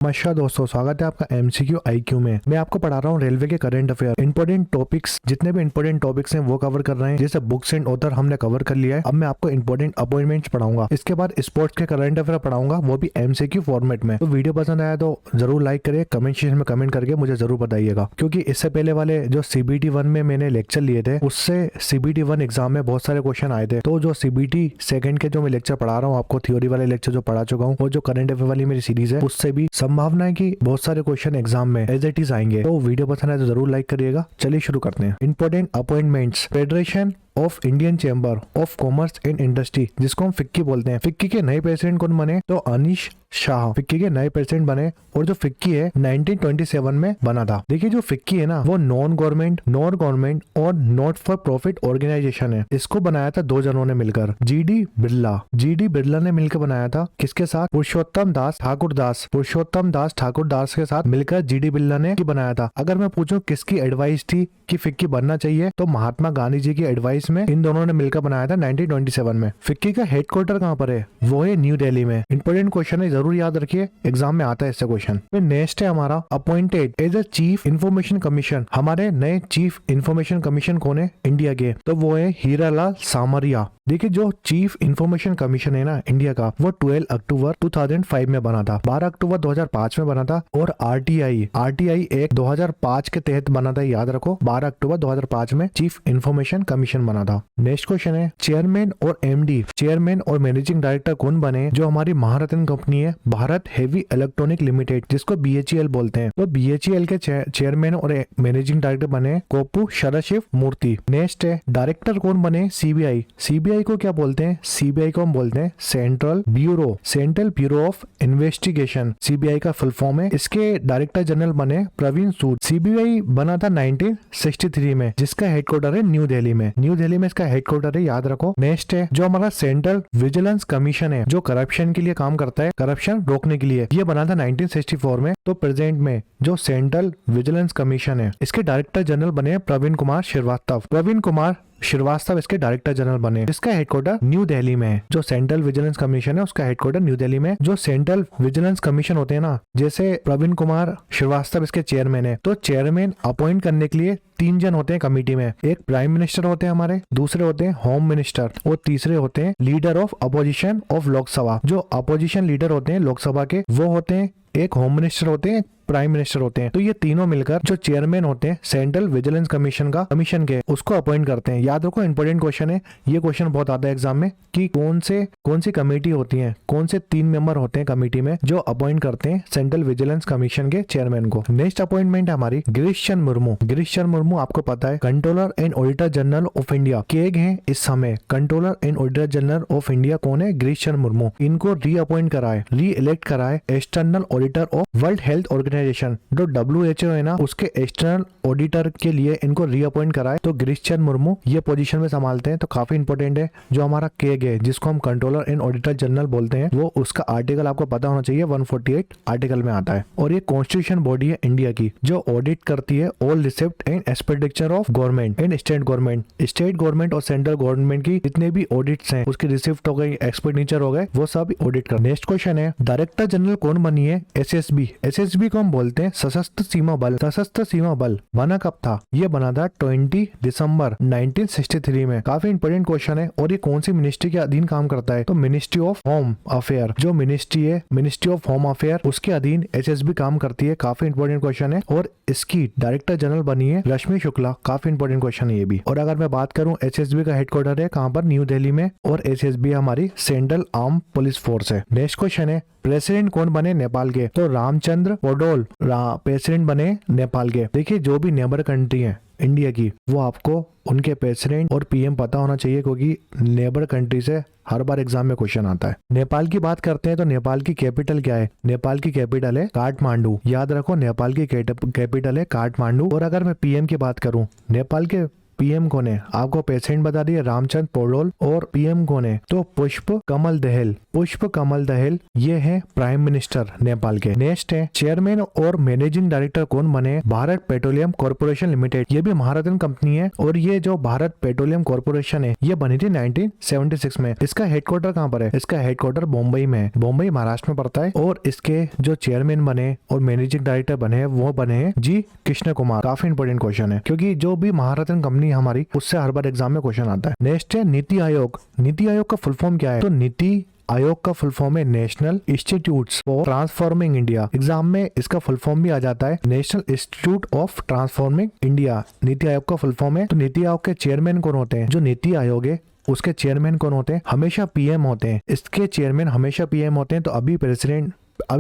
नमस्कार दोस्तों, स्वागत है आपका एमसीक्यू आईक्यू में। मैं आपको पढ़ा रहा हूँ रेलवे के करंट अफेयर। इंपोर्टेंट टॉपिक्स, जितने भी इंपोर्टेंट टॉपिक्स हैं वो कवर कर रहे हैं। जैसे बुक्स एंड ऑथर हमने कवर कर लिया है। अब मैं आपको इंपोर्टेंट अपॉइंटमेंट्स पढ़ाऊंगा। इसके बाद स्पोर्ट्स के करंट अफेयर पढ़ाऊंगा, वो भी एमसीक्यू फॉर्मेट में। तो वीडियो पसंद आया तो जरूर लाइक करिए, कमेंट सेक्शन में कमेंट करके मुझे जरूर बताइएगा। क्योंकि इससे पहले वाले जो सीबीटी 1 में मैंने लेक्चर लिए थे, उससे सीबीटी 1 एग्जाम में बहुत सारे क्वेश्चन आए थे। तो जो सीबीटी सेकंड के जो मैं लेक्चर पढ़ा रहा हूँ आपको, थ्योरी वाले लेक्चर जो पढ़ा चुका हूँ, और जो करंट अफेयर वाली मेरी सीरीज है, उससे भी संभावना है कि बहुत सारे क्वेश्चन एग्जाम में एज इट इज आएंगे। तो वीडियो पसंद है तो जरूर लाइक करिएगा। चलिए शुरू करते हैं। Important appointments. Federation of Indian chamber of commerce and industry, जिसको हम फिक्की बोलते हैं। फिक्की के नए प्रेसिडेंट कौन बने? तो अनीश शाह फिक्की के नए प्रेसिडेंट बने। और जो फिक्की है 1927 में बना था। देखिए जो फिक्की है ना, वो नॉन गवर्नमेंट और नॉट फॉर प्रॉफिट ऑर्गेनाइजेशन है। इसको बनाया था दो जनों ने मिलकर, जीडी बिरला ने मिलकर बनाया था। किसके साथ? पुरुषोत्तम दास ठाकुरदास के साथ मिलकर जीडी बिरला ने बनाया था। अगर मैं पूछूं किसकी एडवाइस थी कि फिक्की बनना चाहिए, तो महात्मा गांधी जी की एडवाइस में इन दोनों ने मिलकर बनाया था 1927 में। फिक्की का हेडक्वार्टर कहाँ पर है? वो है न्यू दिल्ली में। इंपोर्टेंट क्वेश्चन है, जरूर याद रखिए, एग्जाम में आता है इससे क्वेश्चन। फिर नेक्स्ट है हमारा appointed as a chief information commission. हमारे नए चीफ इंफॉर्मेशन कमीशन कौन है इंडिया के? तो वो है हीरालाल सामरिया। देखिए जो चीफ इंफॉर्मेशन कमीशन है ना इंडिया का, वो 12 अक्टूबर 2005 में बना था, 12 अक्टूबर 2005 में बना था। और आरटीआई एक्ट 2005 के तहत बना था, याद रखो, 12 अक्टूबर 2005 में चीफ इंफॉर्मेशन कमीशन बना था। नेक्स्ट क्वेश्चन है, चेयरमैन और मैनेजिंग डायरेक्टर कौन बने? जो हमारी महारत्न कंपनी है, भारत हेवी इलेक्ट्रॉनिक लिमिटेड, जिसको बीएचईएल बोलते हैं। तो बीएचईएल के चेयरमैन और मैनेजिंग डायरेक्टर बने कोप्पू सदाशिव मूर्ति। नेक्स्ट है, डायरेक्टर कौन बने? सीबीआई को क्या बोलते हैं? सीबीआई को हम बोलते हैं central bureau of investigation. CBI का फुल फॉर्म है। इसके डायरेक्टर जनरल बने प्रवीण सूद। सीबीआई बना था 1963 में, जिसका हेडक्वार्टर है न्यू दिल्ली में। इसका हेडक्वार्टर है, याद रखो। नेक्स्ट है जो हमारा सेंट्रल विजिलेंस कमीशन है, जो करप्शन के लिए काम करता है, करप्शन रोकने के लिए, ये बना था 1964 में। तो प्रेजेंट में जो सेंट्रल विजिलेंस कमीशन है, इसके डायरेक्टर जनरल बने प्रवीण कुमार श्रीवास्तव इसके डायरेक्टर जनरल बने, जिसका हेडक्वार्टर न्यू दिल्ली में है। जो सेंट्रल विजिलेंस कमीशन है, उसका हेडक्वार्टर न्यू दिल्ली में। जो सेंट्रल विजिलेंस कमीशन होते हैं ना, जैसे प्रवीण कुमार श्रीवास्तव इसके चेयरमैन है, तो चेयरमैन अपॉइंट करने के लिए 3 जन होते हैं कमेटी में। एक प्राइम मिनिस्टर होते हैं हमारे, दूसरे होते हैं होम मिनिस्टर, और तीसरे होते हैं leader of opposition of Lok Sabha. जो अपोजिशन लीडर होते हैं लोकसभा के, वो होते हैं एक होम मिनिस्टर होते हैं, प्राइम मिनिस्टर होते हैं। तो ये तीनों मिलकर जो चेयरमैन होते हैं सेंट्रल विजिलेंस कमीशन के, उसको अपॉइंट करते हैं। याद रखो, इंपोर्टेंट क्वेश्चन है ये। क्वेश्चन बहुत आता है एग्जाम में कि कौन सी कमेटी होती है, कौन से 3 मेंबर होते हैं कमेटी में जो अपॉइंट करते हैं सेंट्रल विजिलेंस कमीशन के चेयरमैन को। नेक्स्ट अपॉइंटमेंट है हमारी गिरीश चंद्र मुर्मू। आपको पता है controller and auditor general of India CAG हैं इस समय। Controller and auditor general of India कौन है? गिरीश चंद्र मुर्मू। इनको री इलेक्ट कराए external auditor of world health organisation, जो WHO है ना, उसके एक्सटर्नल ऑडिटर के लिए इनको रीअपॉइंट कराए। तो गिरीश चंद्र मुर्मू ये पोजीशन में संभालते हैं। तो काफी इंपोर्टेंट है। जो हमारा केग है, जिसको हम कंट्रोलर एंड ऑडिटर जनरल बोलते हैं, वो उसका आर्टिकल आपको पता होना चाहिए, 148 आर्टिकल में आता है। और ये कॉन्स्टिट्यूशन बॉडी है इंडिया की, जो ऑडिट करती है all receipt and expenditure of government and state government और सेंट्रल गवर्नमेंट की जितने भी ऑडिट्स हैं, उसकी रिसिप्ट हो गई, एक्सपेंडिचर हो गए, वो सब ऑडिट कर। नेक्स्ट क्वेश्चन है, डायरेक्टर जनरल कौन बनी है? एसएसबी को हम बोलते हैं सशस्त्र सीमा बल। बना कब था? ये बना था 20 दिसंबर 1963 में। काफी इंपोर्टेंट क्वेश्चन है। और ये कौन सी मिनिस्ट्री के अधीन काम करता है? तो मिनिस्ट्री ऑफ होम अफेयर। जो मिनिस्ट्री है, मिनिस्ट्री ऑफ होम अफेयर, उसके अधीन एसएसबी काम करती है। काफी इंपोर्टेंट क्वेश्चन है। और इसकी डायरेक्टर जनरल बनी है रश्मि शुक्ला। काफी इंपोर्टेंट क्वेश्चन है ये भी। और अगर मैं बात करूं, एसएसबी का हेडक्वार्टर है कहां पर? न्यू दिल्ली में। और एसएसबी हमारी सेंट्रल आर्म पुलिस फोर्स है। नेक्स्ट क्वेश्चन है, प्रेसिडेंट कौन बने नेपाल के? तो रामचंद्र पौडेल प्रेसिडेंट बने नेपाल के। देखिए जो भी नेबर कंट्री है इंडिया की, वो आपको उनके प्रेसिडेंट और पीएम पता होना चाहिए, क्योंकि नेबर कंट्री से हर बार एग्जाम में क्वेश्चन आता है। नेपाल की बात करते हैं तो नेपाल की कैपिटल क्या है? नेपाल की कैपिटल है काठमांडू। याद रखो, नेपाल की कैपिटल है काठमांडू। और अगर मैं पीएम की बात करूं, नेपाल के पीएम कौन है? आपको प्रेसिडेंट बता दिए रामचंद्र पौडोल। और पीएम कौन है? तो पुष्प कमल दहल। पुष्प कमल दहल ये है प्राइम मिनिस्टर नेपाल के। नेक्स्ट है चेयरमैन और मैनेजिंग डायरेक्टर कौन बने? Bharat petroleum corporation limited. ये भी महारत्न कंपनी है और ये जो भारत पेट्रोलियम कॉर्पोरेशन है ये बनी थी 1976 में। इसका हेडक्वार्टर कहाँ पर है? इसका हेडक्वार्टर मुंबई में है। मुंबई महाराष्ट्र में पड़ता है। और इसके जो चेयरमैन बने और मैनेजिंग डायरेक्टर बने वो बने हैं जी कृष्ण कुमार। काफी इंपोर्टेंट क्वेश्चन है क्योंकि जो भी महारत्न कंपनी हमारी उससे हर बार एग्जाम में क्वेश्चन आता है। नेक्स्ट है नीति आयोग। नीति आयोग का फुल फॉर्म क्या है? तो नीति आयोग का फुल फॉर्म है national institutes for transforming India. Exam में इसका फुल फॉर्म भी आ जाता है national institute of transforming India. NITI Aayog का फुल फॉर्म है। तो नीति आयोग के चेयरमैन कौन होते हैं? जो नीति आयोग है उसके चेयरमैन कौन होते हैं? हमेशा पीएम होते हैं। इसके चेयरमैन हमेशा पीएम होते हैं। तो अभी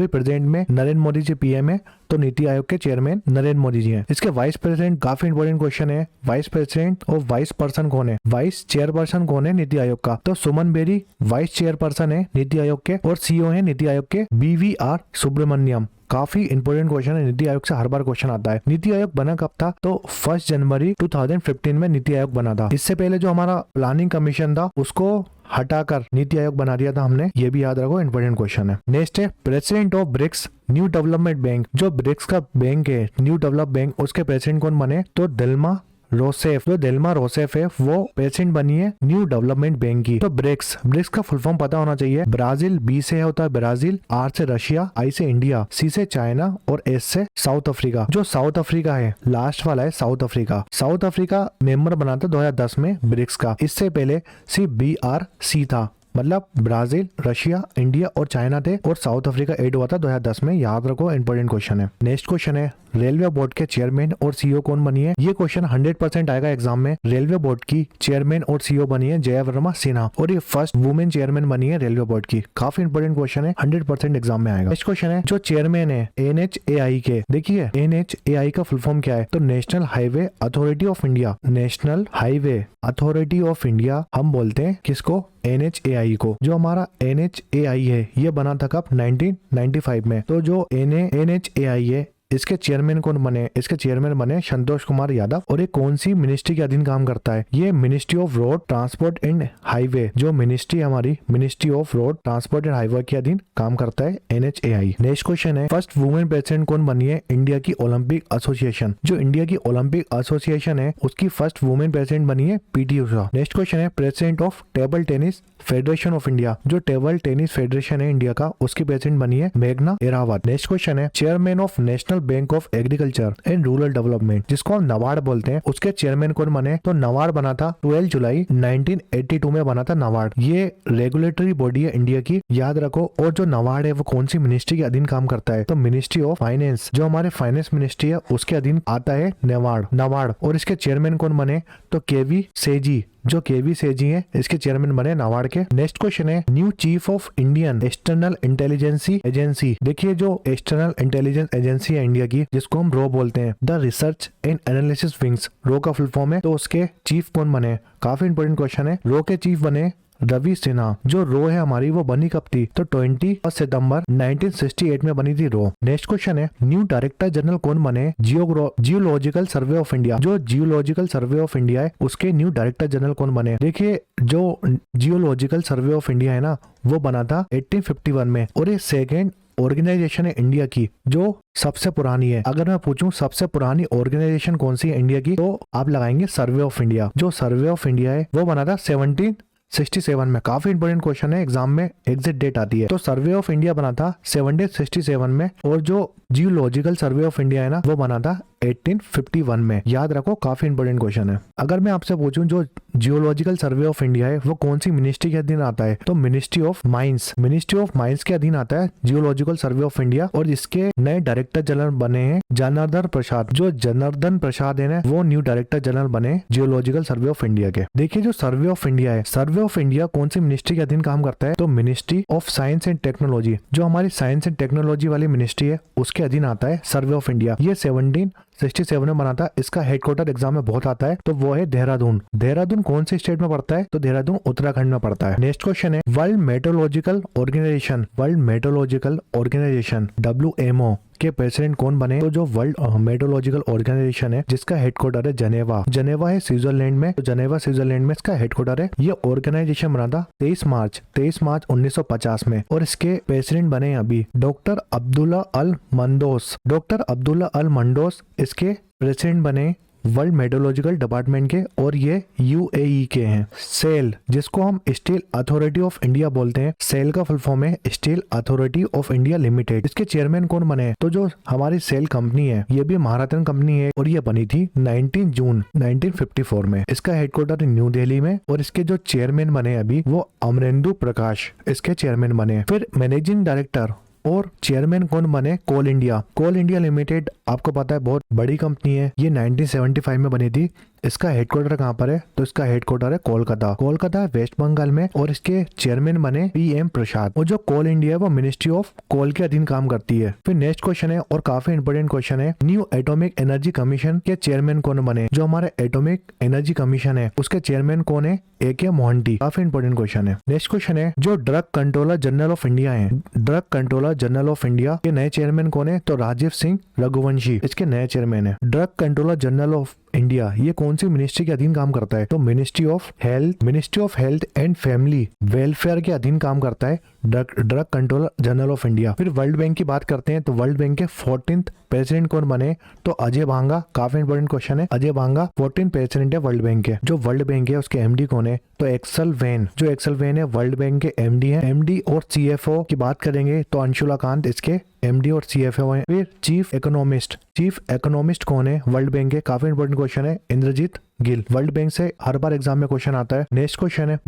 प्रेसिडेंट में नरेंद्र मोदी जी पीएम है तो नीति आयोग के चेयरमैन नरेंद्र मोदी जी हैं। इसके वाइस प्रेसिडेंट काफी इंपोर्टेंट क्वेश्चन है। वाइस प्रेसिडेंट और वाइस पर्सन कौन है? वाइस चेयरपर्सन कौन है नीति आयोग का? तो सुमन बेरी वाइस चेयरपर्सन है नीति आयोग के और सीईओ है नीति आयोग के BVR सुब्रमण्यम। काफी इंपोर्टेंट क्वेश्चन है। नीति आयोग से हर बार क्वेश्चन आता है। नीति आयोग बना कब था? तो 1 जनवरी 2015 में नीति आयोग बना था। इससे पहले जो हमारा प्लानिंग कमीशन था उसको हटाकर नीति आयोग बना दिया था हमने। ये भी याद रखो, इंपोर्टेंट क्वेश्चन है। नेक्स्ट है president of BRICS new development bank. जो ब्रिक्स का बैंक है न्यू डेवलप बैंक उसके प्रेसिडेंट कौन बने? तो दिल्मा रोसेफ। जो दिल्मा रोसेफ है वो प्रेसिडेंट बनी है न्यू डेवलपमेंट बैंक की। तो ब्रिक्स का फुल फॉर्म पता होना चाहिए। ब्राजील, B से होता है ब्राजील, R से रशिया, I से इंडिया, C से चाइना और S से साउथ अफ्रीका। जो साउथ अफ्रीका है लास्ट वाला है south Africa. South Africa member बना था 2010 में ब्रिक्स का। इससे पहले CBRC था। मतलब ब्राजील, रशिया, इंडिया और चाइना थे और साउथ अफ्रीका ऐड हुआ था 2010 में। याद रखो, इंपोर्टेंट क्वेश्चन है। नेक्स्ट क्वेश्चन है रेलवे बोर्ड के चेयरमैन और सीईओ कौन बनी है? ये क्वेश्चन 100% आएगा एग्जाम में। रेलवे बोर्ड की चेयरमैन और सीईओ बनी है जया वर्मा सिन्हा और ये फर्स्ट वुमेन चेयरमैन बनी है रेलवे बोर्ड की। काफी इंपोर्टेंट क्वेश्चन है, 100% एग्जाम में आएगा। नेक्स्ट क्वेश्चन है जो चेयरमैन है NHAI के। देखिए NHAI का फुल फॉर्म क्या है? तो national highway authority of India. National highway authority of India हम बोलते हैं किसको? NHAI को। जो हमारा NHAI है ये बना था कब? 1995 में। तो जो NHAI है इसके चेयरमैन कौन बने? इसके चेयरमैन बने संतोष कुमार यादव। और ये कौन सी मिनिस्ट्री के अधीन काम करता है? ये ministry of road transport and highway. जो मिनिस्ट्री हमारी ministry of road transport and highway के अधीन काम करता है NHAI। नेक्स्ट क्वेश्चन है फर्स्ट वुमेन प्रेसिडेंट कौन बनी है इंडिया की ओलंपिक एसोसिएशन। जो इंडिया की ओलंपिक एसोसिएशन है उसकी फर्स्ट वुमेन प्रेसिडेंट बनी है PT उषा। नेक्स्ट क्वेश्चन है president of table tennis federation of India. जो टेबल टेनिस फेडरेशन है इंडिया का उसकी प्रेसिडेंट बनी है मेघना एरावत। नेक्स्ट क्वेश्चन है chairman of national bank of agriculture and rural development जिसको हम नबार्ड बोलते हैं उसके चेयरमैन कौन बने? तो नबार्ड बना था 12 जुलाई 1982 में बना था नबार्ड। ये रेगुलेटरी बॉडी है इंडिया की, याद रखो। और जो नबार्ड है वो कौन सी मिनिस्ट्री के अधीन काम करता है? तो मिनिस्ट्री ऑफ फाइनेंस। जो हमारे फाइनेंस मिनिस्ट्री है उसके अधीन आता है नबार्ड। और इसके चेयरमैन कौन बने? तो KV सेजी। जो KV सेजी है इसके चेयरमैन बने नाबार्ड के। नेक्स्ट क्वेश्चन है new chief of Indian external intelligence agency. देखिए जो एक्सटर्नल इंटेलिजेंस एजेंसी है इंडिया की जिसको हम RAW बोलते हैं, the research and analysis wings. RAW का फुल फॉर्म है। तो उसके चीफ कौन बने? काफी इंपोर्टेंट क्वेश्चन है। RAW के चीफ बने रवि सिन्हा। जो RAW है हमारी वो बनी कब थी? तो 21 सितंबर 1968 में बनी थी RAW। नेक्स्ट क्वेश्चन है न्यू डायरेक्टर जनरल कौन बने? Geological survey of India. जो जियोलॉजिकल सर्वे ऑफ इंडिया है उसके न्यू डायरेक्टर जनरल कौन बने? देखिए जो जियोलॉजिकल सर्वे ऑफ इंडिया है ना वो बना था 1851 में और ये सेकेंड ऑर्गेनाइजेशन है इंडिया की जो सबसे पुरानी है। अगर मैं पूछूं सबसे पुरानी ऑर्गेनाइजेशन कौन सी है इंडिया की तो आप लगाएंगे सर्वे ऑफ इंडिया। जो सर्वे ऑफ इंडिया है वो बना था 1767 में। काफी इंपोर्टेंट क्वेश्चन है, एग्जाम में एग्जिट डेट आती है। तो सर्वे ऑफ इंडिया बना था 1767 में और जो जियोलॉजिकल सर्वे ऑफ इंडिया है ना वो बना था 1851 में। याद रखो, काफी इंपोर्टेंट क्वेश्चन है। अगर मैं आपसे पूछूं जो जियोलॉजिकल सर्वे ऑफ इंडिया है वो कौन सी मिनिस्ट्री के अधीन आता है? तो ministry of mines. Ministry of mines के अधीन आता है जियोलॉजिकल सर्वे ऑफ इंडिया और इसके नए डायरेक्टर जनरल बने हैं जनार्दन प्रसाद। जो जनार्दन प्रसाद है ना वो न्यू डायरेक्टर जनरल बने जियोलॉजिकल सर्वे ऑफ इंडिया के। देखिए जो सर्वे ऑफ इंडिया है, सर्वे ऑफ इंडिया कौन सी मिनिस्ट्री के अधीन काम करता है? तो ministry of science and technology. जो हमारी साइंस एंड टेक्नोलॉजी वाली मिनिस्ट्री है उसके अधीन आता है सर्वे ऑफ इंडिया। ये 1767 में बना था। इसका हेडक्वार्टर एग्जाम में बहुत आता है तो वो है देहरादून। देहरादून कौन से स्टेट में पड़ता है? तो देहरादून उत्तराखंड में पड़ता है। नेक्स्ट क्वेश्चन है world meteorological organisation. World meteorological organisation WMO के प्रेसिडेंट कौन बने? तो जो वर्ल्ड मेट्रोलॉजिकल ऑर्गेनाइजेशन है जिसका हेडक्वार्टर है जनेवा, जनेवा है स्विट्जरलैंड में, तो जनेवा स्विट्जरलैंड में इसका हेडक्वार्टर है। ये ऑर्गेनाइजेशन बना था 23 मार्च 1950 में, और इसके प्रेसिडेंट बने अभी डॉक्टर अब्दुल्ला अल मंदोस। डॉक्टर अब्दुल्ला अल मंदोस इसके प्रेसिडेंट बने वर्ल्ड मेट्रोलॉजिकल डिपार्टमेंट के, और ये यूएई के हैं। सेल, जिसको हम स्टील अथॉरिटी ऑफ इंडिया बोलते हैं, सेल का फुल फॉर्म है steel authority of India limited. इसके चेयरमैन कौन बने हैं? तो जो हमारी सेल कंपनी है ये भी महाराष्ट्र कंपनी है, और ये बनी थी 19 जून 1954 में। इसका हेडक्वार्टर न्यू दिल्ली में, और इसके जो चेयरमैन बने अभी वो अमरेंदु प्रकाश इसके चेयरमैन बने। फिर मैनेजिंग डायरेक्टर और चेयरमैन कौन बने? कोल इंडिया। कोल इंडिया लिमिटेड आपको पता है बहुत बड़ी कंपनी है, ये 1975 में बनी थी। इसका हेडक्वार्टर कहाँ पर है? तो इसका हेडक्वार्टर है कोलकाता, कोलकाता वेस्ट बंगाल में, और इसके चेयरमैन बने पीएम प्रसाद। और जो कोल इंडिया है वो मिनिस्ट्री ऑफ कोल के अधीन काम करती है। फिर नेक्स्ट क्वेश्चन है, और काफी इंपोर्टेंट क्वेश्चन है, न्यू एटॉमिक एनर्जी कमीशन के चेयरमैन कौन बने? जो हमारे एटॉमिक एनर्जी कमीशन है उसके चेयरमैन कौन है? ए.के. मोहंती। काफी इंपोर्टेंट क्वेश्चन है। नेक्स्ट क्वेश्चन है, जो drug controller general of India है, drug controller general of India के नए चेयरमैन कौन है? तो राजीव सिंह रघुवंशी इसके नए चेयरमैन है। Drug controller general of India ये कौन सी मिनिस्ट्री के अधीन काम करता है? तो ministry of health and family welfare के अधीन काम करता है drug controller general of India. फिर वर्ल्ड बैंक की बात करते हैं, तो वर्ल्ड बैंक के 14th प्रेसिडेंट कौन बने? तो अजय भांगा। काफी इंपोर्टेंट क्वेश्चन है, अजय भांगा 14th प्रेसिडेंट है वर्ल्ड बैंक के। जो वर्ल्ड बैंक है उसके एमडी कौन है? तो एक्सल वैन। जो एक्सल वैन है वर्ल्ड बैंक के एमडी है। एमडी और सीएफओ की बात करेंगे तो अंशुला कांत इसके एमडी और सीएफओ हैं। फिर चीफ इकोनॉमिस्ट कौन है वर्ल्ड बैंक के? काफी इंपोर्टेंट क्वेश्चन है, इंद्रजीत गिल। वर्ल्ड बैंक से हर बार एग्जाम में क्वेश्चन आता है। नेक्स्ट क्वेश्चन है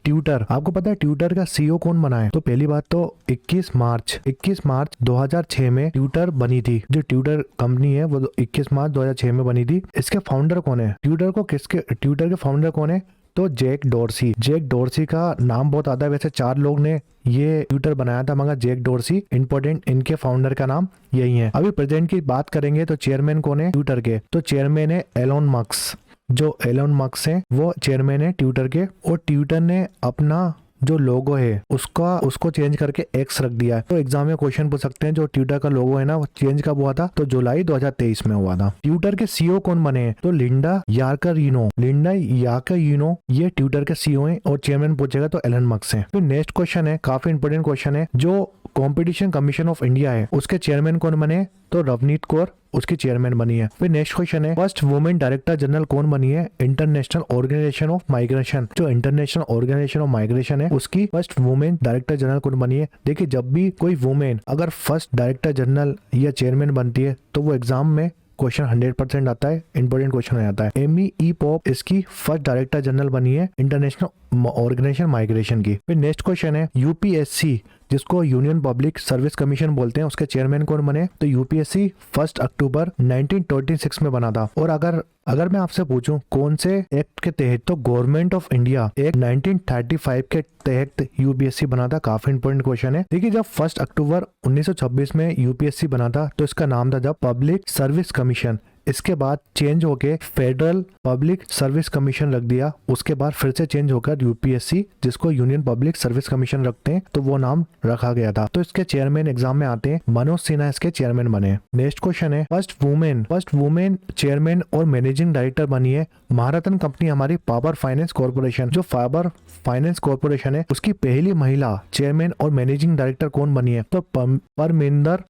ट्विटर। आपको पता है ट्विटर का सीईओ कौन बना है? तो पहली बात तो 21 मार्च 2006 में ट्विटर बनी थी। जो ट्विटर कंपनी है वो 21 मार्च 2006 में बनी थी। इसके फाउंडर कौन है? ट्विटर के फाउंडर कौन है? तो जैक डोर्सी का नाम बहुत आता है, वैसे 4 लोग ने ये ट्विटर बनाया था मगर जैक डोर्सी इंपॉर्टेंट, इनके फाउंडर का नाम यही है। अभी प्रेजेंट की बात करेंगे तो चेयरमैन कौन है ट्विटर के? तो चेयरमैन है एलोन मस्क। जो एलोन मस्क है वो चेयरमैन है ट्विटर के, और ट्विटर ने अपना जो लोगो है उसको चेंज करके एक्स रख दिया है। तो एग्जाम में क्वेश्चन पूछ सकते हैं जो ट्विटर का लोगो है ना वो चेंज कब हुआ था? तो जुलाई 2023 में हुआ था। ट्विटर के सीईओ कौन बने हैं? तो लिंडा याकरिनो ये ट्विटर के सीईओ हैं, और चेयरमैन पूछेगा तो एलन मस्क है। फिर नेक्स्ट क्वेश्चन है, काफी इंपोर्टेंट क्वेश्चन है, जो कंपटीशन कमीशन ऑफ इंडिया है उसके चेयरमैन कौन बने? तो रवनीत कौर उसकी चेयरमैन बनी है। फिर नेक्स्ट क्वेश्चन है, फर्स्ट वुमेन डायरेक्टर जनरल कौन बनी है? International organisation of migration. जो इंटरनेशनल ऑर्गेनाइजेशन ऑफ माइग्रेशन है उसकी फर्स्ट वुमेन डायरेक्टर जनरल कौन बनी है? देखिए जब भी कोई वुमेन अगर फर्स्ट डायरेक्टर जनरल या चेयरमैन बनती है तो वो एग्जाम में क्वेश्चन 100% आता है, इंपोर्टेंट क्वेश्चन हो जाता है। एमी ई पॉप इसकी फर्स्ट डायरेक्टर जनरल बनी है इंटरनेशनल ऑर्गेनाइजेशन माइग्रेशन की। फिर नेक्स्ट क्वेश्चन है, यूपीएससी जिसको यूनियन पब्लिक सर्विस कमीशन बोलते हैं उसके चेयरमैन कौन बने? तो यूपीएससी 1 अक्टूबर 1926 में बना था। और अगर मैं आपसे पूछूं कौन से एक्ट के तहत, तो गवर्नमेंट ऑफ इंडिया एक्ट 1935 के तहत यूपीएससी बना था। काफी इंपोर्टेंट क्वेश्चन है। देखिए जब 1 अक्टूबर 1926 में यूपीएससी बना था तो इसका नाम था जब पब्लिक सर्विस कमीशन। इसके बाद चेंज होके फेडरल पब्लिक सर्विस कमीशन रख दिया। उसके बाद फिर से चेंज होकर यूपीएससी जिसको यूनियन पब्लिक सर्विस कमीशन रखते हैं तो वो नाम रखा गया था। तो इसके चेयरमैन एग्जाम में आते हैं, मनोज सिन्हा इसके चेयरमैन बने। नेक्स्ट क्वेश्चन है, फर्स्ट वुमेन चेयरमैन और मैनेजिंग डायरेक्टर बनी है महारत्न कंपनी हमारी पावर फाइनेंस कॉर्पोरेशन। जो पावर फाइनेंस कॉर्पोरेशन है उसकी पहली महिला चेयरमैन और मैनेजिंग डायरेक्टर कौन बनी है? तो Parminder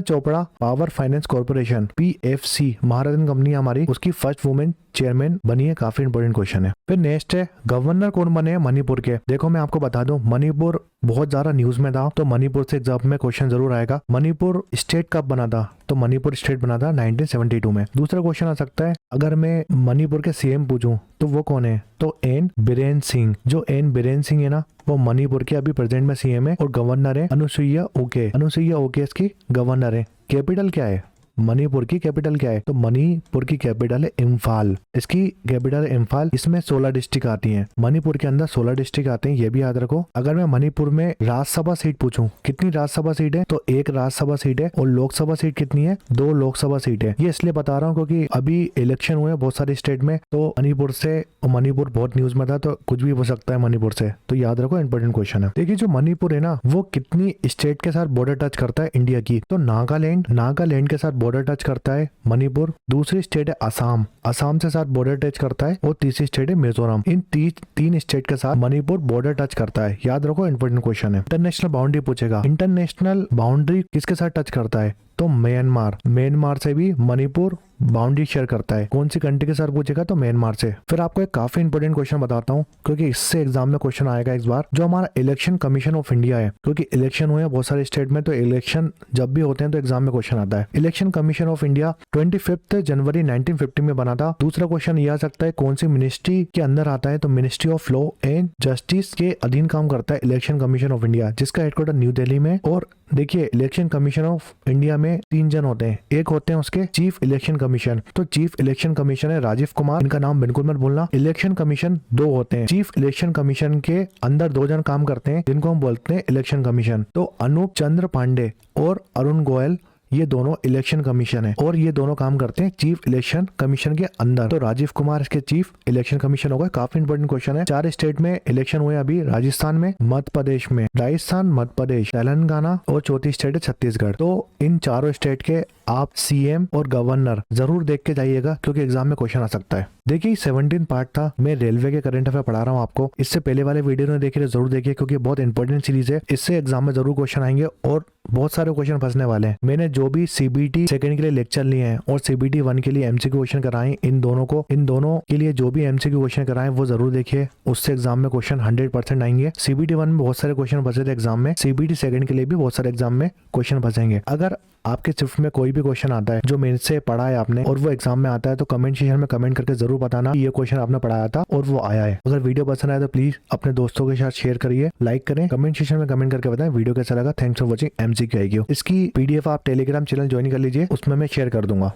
Chopra power finance corporation PFC महारत्न कंपनी हमारी उसकी फर्स्ट वुमेन चेयरमैन बनी है। काफी इंपोर्टेंट क्वेश्चन है। फिर नेक्स्ट है, गवर्नर कौन बने हैं मणिपुर के? देखो मैं आपको बता दूं मणिपुर बहुत ज्यादा न्यूज में था, तो मणिपुर से एग्जाम में क्वेश्चन जरूर आएगा। मणिपुर स्टेट कब बना था? तो मणिपुर स्टेट बना था 1972 में। दूसरा क्वेश्चन आ सकता है, अगर मैं मणिपुर के सीएम पूछूं तो वो कौन है? तो एन बीरेन सिंह। जो एन बीरेन सिंह है ना वो मणिपुर के अभी प्रेजेंट में सीएम है, और गवर्नर है अनुसुईया उके। इसकी गवर्नर है। कैपिटल क्या है? मणिपुर की कैपिटल क्या है? तो मणिपुर की कैपिटल है इम्फाल। इसकी कैपिटल है इम्फाल। इसमें 16 डिस्ट्रिक्ट आती हैं। मणिपुर के अंदर 16 डिस्ट्रिक्ट आते हैं, ये भी याद रखो। अगर मैं मणिपुर में राज्यसभा सीट पूछूं, कितनी राज्यसभा सीट है? तो 1 राज्यसभा सीट है। और लोकसभा सीट कितनी है? 2 लोकसभा सीट है। ये इसलिए बता रहा हूँ क्योंकि अभी इलेक्शन हुए बहुत सारे स्टेट में, तो मणिपुर बहुत न्यूज में था, तो कुछ भी हो सकता है मणिपुर से, तो याद रखो, इंपॉर्टेंट क्वेश्चन है। देखिए जो मणिपुर है ना, वो कितनी स्टेट के साथ बॉर्डर टच करता है इंडिया की? तो नागालैंड के साथ बॉर्डर टच करता है मणिपुर। दूसरी स्टेट है असम से साथ बॉर्डर टच करता है। और तीसरी स्टेट है मिजोरम। इन तीन स्टेट के साथ मणिपुर बॉर्डर टच करता है। याद रखो, इंपॉर्टेंट क्वेश्चन है। इंटरनेशनल बाउंड्री पूछेगा। इंटरनेशनल बाउंड्री किसके साथ टच करता है? तो म्यांमार से भी मणिपुर बाउंड्री शेयर करता है। कौन सी कंट्री के साथ पूछेगा? तो म्यांमार से। फिर आपको एक काफी इंपॉर्टेंट क्वेश्चन बताता हूँ, क्योंकि इससे एग्जाम में क्वेश्चन आएगा इस बार। जो हमारा इलेक्शन कमीशन ऑफ इंडिया है, क्योंकि इलेक्शन हुए हैं बहुत सारे स्टेट में, तो इलेक्शन जब भी होते हैं तो एग्जाम में क्वेश्चन आता है। इलेक्शन कमीशन ऑफ इंडिया 25 जनवरी 1950 में बना था। दूसरा क्वेश्चन ये आ सकता है, कौन सी मिनिस्ट्री के अंदर आता है? तो ministry of law and justice के अधीन काम करता है इलेक्शन कमीशन ऑफ इंडिया, जिसका हेडक्वार्टर न्यू दिल्ली में। और देखिए, इलेक्शन कमीशन ऑफ इंडिया में 3 जन होते हैं। एक होते हैं उसके चीफ इलेक्शन कमीशन, तो चीफ इलेक्शन कमीशन है राजीव कुमार, इनका नाम बिल्कुल मत भूलना। इलेक्शन कमीशन 2 होते हैं। चीफ इलेक्शन कमीशन के अंदर 2 जन काम करते हैं, जिनको हम बोलते हैं इलेक्शन कमीशन। तो अनूप चंद्र पांडे और अरुण गोयल, ये दोनों इलेक्शन कमीशन है, और ये दोनों काम करते हैं चीफ इलेक्शन कमीशन के अंदर। तो राजीव कुमार इसके चीफ इलेक्शन कमीशन होगा। काफी इंपॉर्टेंट क्वेश्चन है। 4 स्टेट में इलेक्शन हुए अभी, राजस्थान में, मध्य प्रदेश, तेलंगाना, और चौथी स्टेट है छत्तीसगढ़। तो इन चारों स्टेट के आप सीएम और गवर्नर जरूर देख के जाइएगा, क्योंकि एग्जाम में क्वेश्चन आ सकता है। देखिए 17 पार्ट था। मैं रेलवे के करंट अफेयर पढ़ा रहा हूँ आपको। इससे पहले वाले वीडियो ने देखिए, जरूर देखिए, क्योंकि बहुत इंपॉर्टेंट सीरीज है। इससे एग्जाम में जरूर क्वेश्चन आएंगे और बहुत सारे क्वेश्चन फंसने वाले हैं। मैंने जो भी सीबीटी सेकंड के लिए लेक्चर लिए हैं और सीबीटी 1 के लिए एमसीक्यू क्वेश्चन कराए, इन दोनों के लिए जो भी एमसीक्यू क्वेश्चन कराए वो जरूर देखिए। उससे एग्जाम में क्वेश्चन 100% आएंगे। सीबीटी 1 में बहुत सारे क्वेश्चन फंसे थे एग्जाम में, सीबीटी सेकंड के लिए भी बहुत सारे एग्जाम में क्वेश्चन फंसेंगे। अगर आपके शिफ्ट में कोई भी क्वेश्चन आता है जो मेरे से पढ़ा है आपने और वो एग्जाम में आता है, तो कमेंट सेक्शन में कमेंट करके जरूर बताना ये क्वेश्चन आपने पढ़ाया था और वो आया है। अगर वीडियो पसंद आया तो प्लीज अपने दोस्तों के साथ शेयर करिए, लाइक करें, कमेंट सेक्शन में कमेंट करके बताएं वीडियो कैसा लगा। Thanks for watching MCQ IQ। इसकी PDF आप टेलीग्राम चैनल ज्वाइन कर लीजिए, उसमें मैं शेयर कर दूंगा।